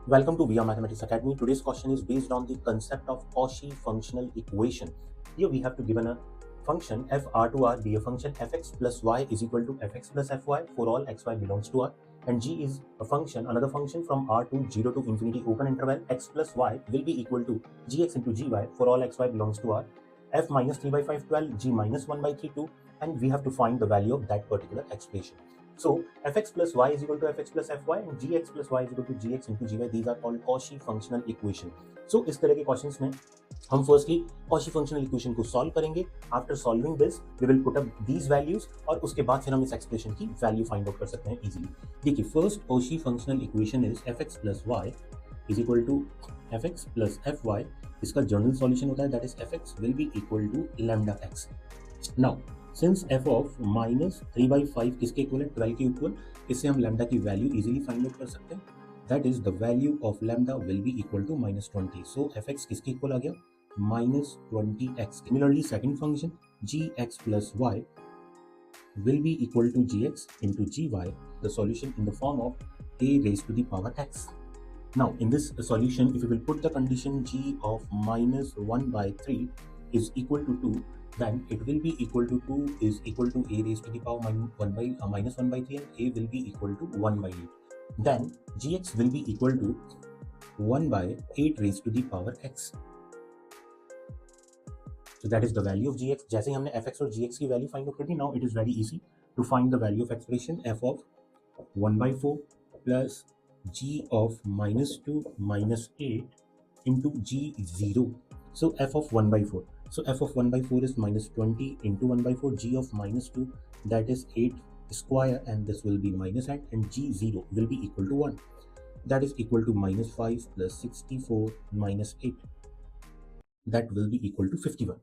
Welcome to VR Mathematics Academy. Today's question is based on the concept of Cauchy functional equation. Here we have to given a function f r to r be a function fx plus y is equal to fx plus fy for all xy belongs to r, and g is a function, another function from r to 0 to infinity open interval x plus y will be equal to gx into gy for all xy belongs to r, f minus 3 by 5 12, g minus 1 by 3 2, and we have to find the value of that particular expression. So fx plus y is equal to fx plus fy and gx plus y is equal to gx into gy. These are called Cauchy functional equation. So इस तरह के questions में हम firstly Cauchy functional equation को solve करेंगे. After solving this we will put up these values और उसके बाद फिर हम इस एक्सप्रेशन की वैल्यू फाइंड आउट कर सकते हैं इजीली. देखिए first Cauchy functional equation is fx plus y is equal to fx plus fy. इसका जनरल सॉल्यूशन होता है that is fx will be equal to lambda x. Now since f of minus 3 by 5 किसके equal है, 12 के equal, इससे हम lambda की value easily find out कर सकते हैं. That is the value of lambda will be equal to minus 20. So f x किसके इक्वल आ गया, minus 20x. Similarly second function g x plus y will be equal to gx into gy, the solution in the form of a raised to the power x. Now in this solution, if you will put the condition g of minus 1 by 3 is equal to 2, then it will be equal to 2 is equal to a raised to the power minus 1 by 3, and a will be equal to 1 by 8. Then gx will be equal to 1 by 8 raised to the power x. So that is the value of gx. जैसे ही हमने fx और gx की value find out कर दी, now it is very easy to find the value of expression f of 1 by 4 plus g of minus 2 minus 8 into g0. So f of 1 by 4. So f of 1 by 4 is minus 20 into 1 by 4. G of minus 2, that is 8 square, and this will be minus 8, and g0 will be equal to 1. That is equal to minus 5 plus 64 minus 8. That will be equal to 51.